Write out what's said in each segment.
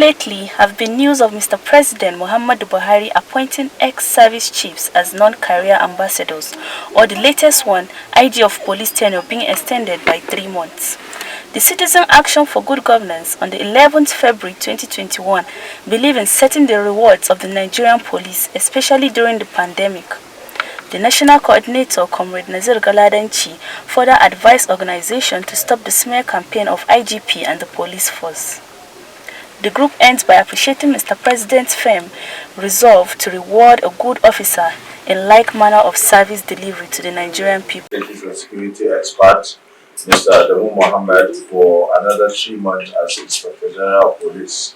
lately have been news of Mr. President Muhammadu Buhari appointing ex-service chiefs as non-career ambassadors, or the latest one, IG of police tenure being extended by 3 months. The Citizen Action for Good Governance on the 11th February 2021 believe in setting the rewards of the Nigerian police, especially during the pandemic. The National Coordinator, Comrade Nazir Galadanchi, further advised organization to stop the smear campaign of IGP and the police force. The group ends by appreciating Mr. President's firm resolve to reward a good officer in like manner of service delivery to the Nigerian people. Thank you for security expert, Mr. Adamu Mohammed, for another 3 months as Inspector General of Police.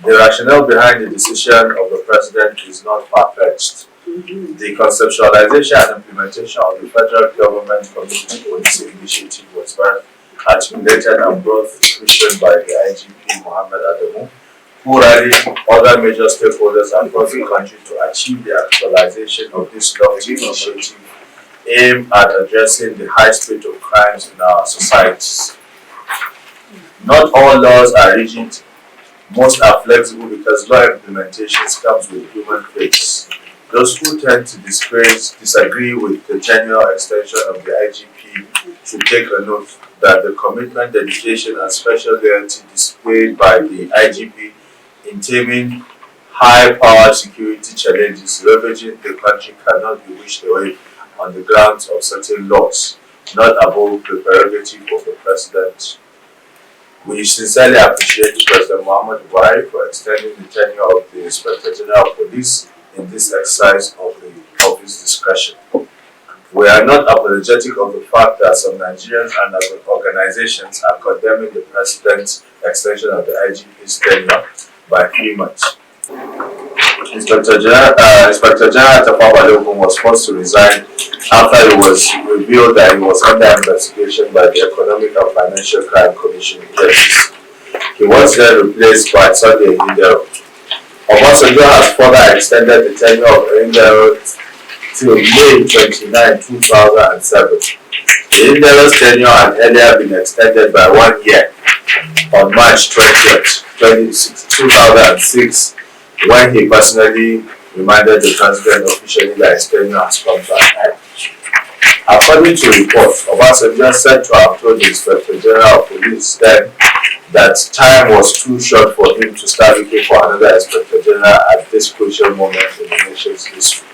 The rationale behind the decision of the President is not far-fetched. The conceptualization and implementation of the federal government community policing initiative was very articulated and brought to fruition by the IGP Mohammed Adamu, who rallied other major stakeholders across the country to achieve the actualization of this lofty initiative aimed at addressing the high rate of crimes in our societies. Not all laws are rigid, most are flexible because law implementations comes with human fates. Those who tend to disagree with the tenure extension of the IGP should take a note that the commitment, dedication, and special loyalty displayed by the IGP in taming high-powered security challenges ravaging the country cannot be wished away on the grounds of certain laws, not above the prerogative of the President. We sincerely appreciate President Muhammad Buhari for extending the tenure of the Inspector General of Police in this exercise of his discretion. We are not apologetic of the fact that some Nigerians and other organizations are condemning the President's extension of the IGP's tenure by 3 months. Inspector General Tafawa was forced to resign after it was revealed that he was under investigation by the Economic and Financial Crime Commission (EFCC). He was then replaced by Sunday Hindero. Obasanjo has further extended the tenure of Hindero till May 29, 2007. The Hindero's tenure had earlier been extended by 1 year on March 20th, 2006, when he personally reminded the President officially that his tenure has come to an end. According to reports, Obasanjo said to have told the Inspector General of Police then that time was too short for him to start looking for another Inspector General at this crucial moment in the nation's history.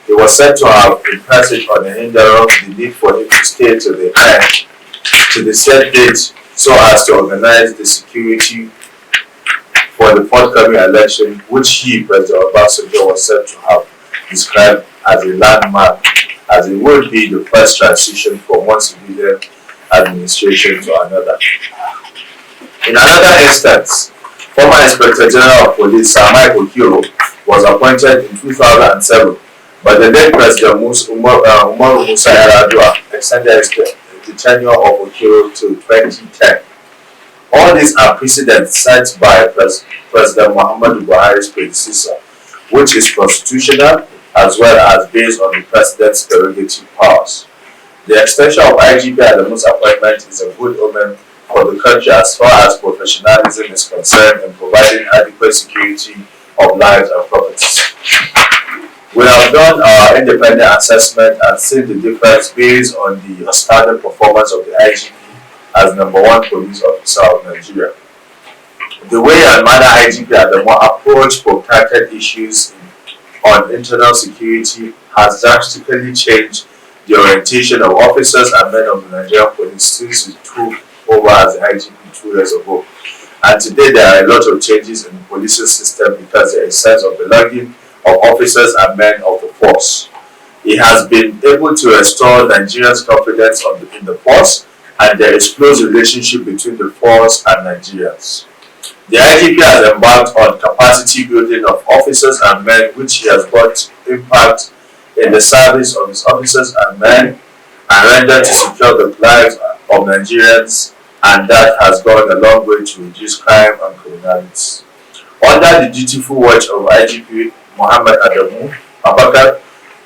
He was said to have impressed on the Hindero the need for him to stay to the end, to the set date, so as to organize the security for the forthcoming election, which he, President Obasanjo, was said to have described as a landmark, as it would be the first transition from one civilian administration to another. In another instance, former Inspector General of Police Sir Michael Okiro was appointed in 2007, but the late President Umaru Musa Yar'Adua extended the tenure of Okiro to 2010. All these are precedents set by President Muhammadu Buhari's predecessor, which is constitutional as well as based on the President's prerogative powers. The extension of IGP Adamu's appointment is a good omen for the country as far as professionalism is concerned in providing adequate security of lives and properties. We have done our independent assessment and seen the difference based on the outstanding performance of the IGP as #1 police officer of Nigeria. The way and manner IGP Adamu approached protracted issues on internal security has drastically changed the orientation of officers and men of the Nigerian police since he took over as the IGP 2 years ago. And today there are a lot of changes in the policing system because there is a sense of belonging of officers and men of the force. He has been able to restore Nigerians' confidence in the force, and there is close relationship between the force and Nigerians. The IGP has embarked on capacity building of officers and men, which he has brought impact in the service of his officers and men and rendered to secure the lives of Nigerians, and that has gone a long way to reduce crime and criminality. Under the dutiful watch of IGP Mohammed Adamu Abakar,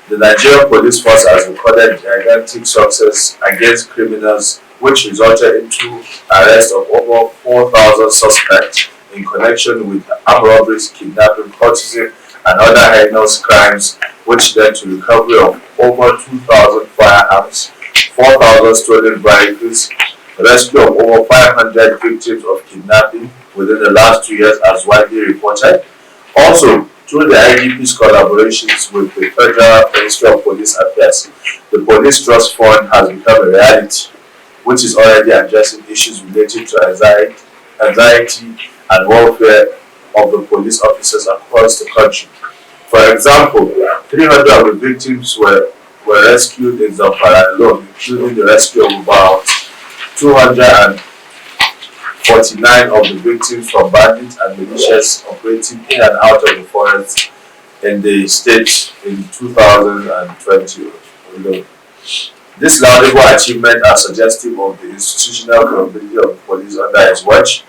the Nigerian police force has recorded gigantic success against criminals, which resulted into arrest of over 4,000 suspects in connection with armed robberies, kidnapping, cultism, and other heinous crimes, which led to recovery of over 2,000 firearms, 4,000 stolen vehicles, rescue of over 500 victims of kidnapping within the last 2 years, as widely reported. Also, through the IGP's collaborations with the Federal Ministry of Police Affairs, the Police Trust Fund has become a reality, which is already addressing issues related to anxiety and welfare of the police officers across the country. For example, 300 of the victims were rescued in Zamfara alone, including the rescue of about 249 of the victims from bandits and militias operating in and out of the forest in the state in 2020 alone. This laudable achievement are suggestive of the institutional capability of the police under its watch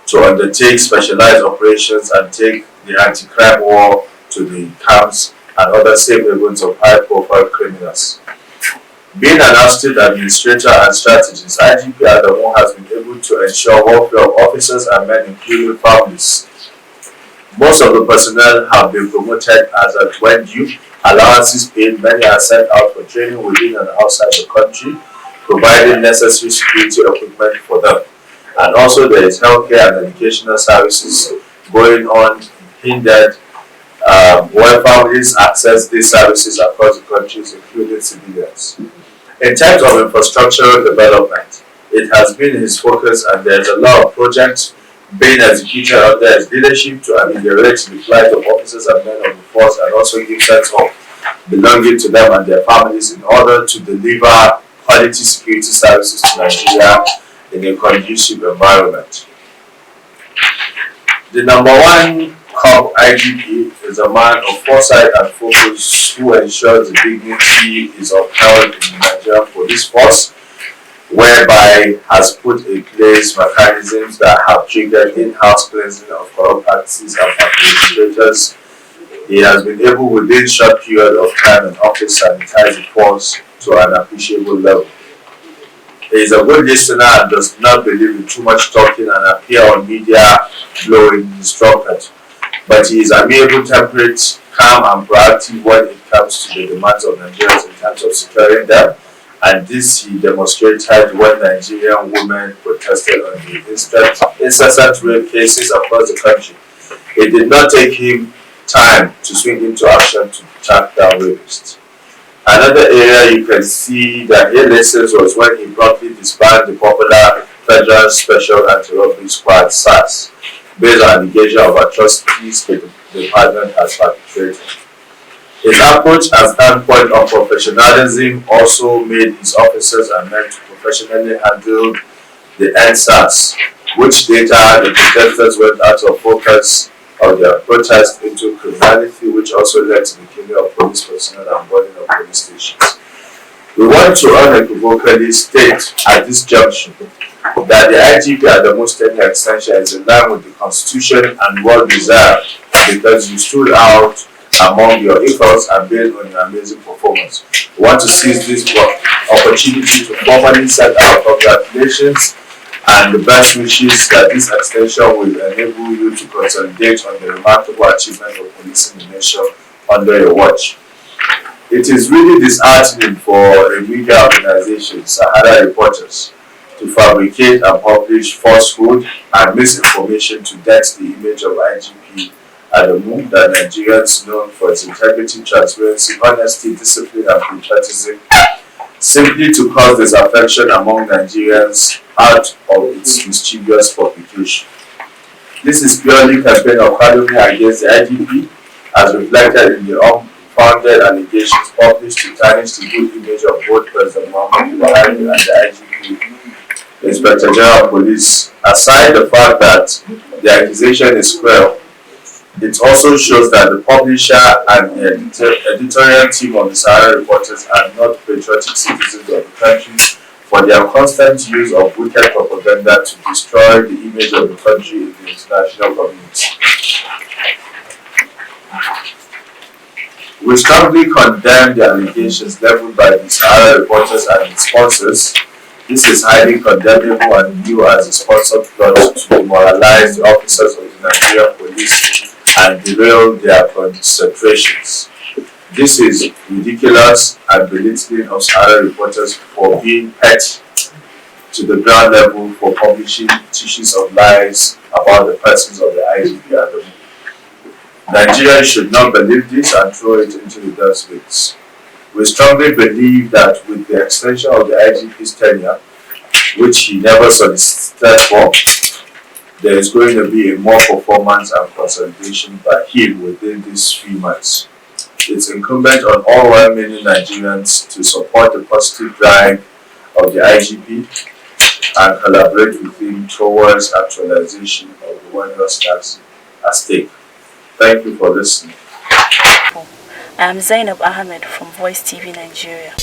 to undertake specialized operations and take the anti-crime war to the camps and other safe havens of high-profile criminals. Being an astute administrator and strategist, IGP Adamu has been able to ensure welfare of officers and men, including families. Most of the personnel have been promoted as at when due, allowances paid, many are sent out for training within and outside the country, providing necessary security equipment for them. And also there is healthcare and educational services going on hindered where families access these services across the countries, including civilians. In terms of infrastructural development, it has been his focus, and there is a lot of projects being executed under his leadership to ameliorate the plight of officers and men of the force, and also give sense of belonging to them and their families in order to deliver quality security services to Nigeria in a conducive environment. The number one COP IGP is a man of foresight and focus who ensures the dignity is upheld in the Nigerian police force, whereby has put in place mechanisms that have triggered in-house cleansing of corrupt practices and administrators. He has been able within short period of time in office sanitize the force to an appreciable level. He is a good listener and does not believe in too much talking and appear on media blowing his trumpet. But he is amiable, temperate, calm, and proactive when it comes to the demands of Nigerians in terms of securing them. And this he demonstrated when Nigerian women protested on the incessant rape cases across the country. It did not take him time to swing into action to track down rapists. Another area you can see that he listens was when he promptly disbanded the popular Federal Special Anti-Robbery Squad (SAS) based on allegations of atrocities the department has perpetrated. His approach and standpoint of professionalism also made his officers and men to professionally handle the NSAS, which later the protesters went out of focus of their protest into criminality, which also led to the killing of police personnel and burning of police stations. We want to unequivocally state at this junction that the IGP at the most tenure extension is in line with the Constitution and well deserved because you stood out among your equals and based on your amazing performance. We want to seize this opportunity to formally send our congratulations and the best wishes that this extension will enable you to consolidate on the remarkable achievement of policing the nation under your watch. It is really disheartening for a media organization, Sahara Reporters, to fabricate and publish falsehood and misinformation to dent the image of IGP Adamu, that Nigerians known for its integrity, transparency, honesty, discipline, and patriotism, simply to cause disaffection among Nigerians out of its mischievous publication. This is purely campaign of calumny against the IGP, as reflected in the unfounded allegations published to tarnish the good image of both President Muhammadu Buhari and the IGP, Inspector General of Police. Aside the fact that the accusation is cruel, it also shows that the publisher and the editorial team of the Sahara Reporters are not patriotic citizens of the country for their constant use of wicked propaganda to destroy the image of the country in the international community. We strongly condemn the allegations leveled by the Sahara Reporters and its sponsors This is highly condemnable and viewed as a sponsored plot to demoralize the officers of the Nigerian police and derail their concentrations. This is ridiculous and belittling of Sahara reporters for being pet to the ground level for publishing tissues of lies about the persons of the IGP and the Nigerians should not believe this and throw it into the dustbins. We strongly believe that with the extension of the IGP's tenure, which he never solicited for, there is going to be a more performance and consolidation by him within these 3 months. It's incumbent on all well-meaning Nigerians to support the positive drive of the IGP and collaborate with him towards actualization of the wondrous task at stake. Thank you for listening. I am Zainab Ahmed from Voicetv Nigeria.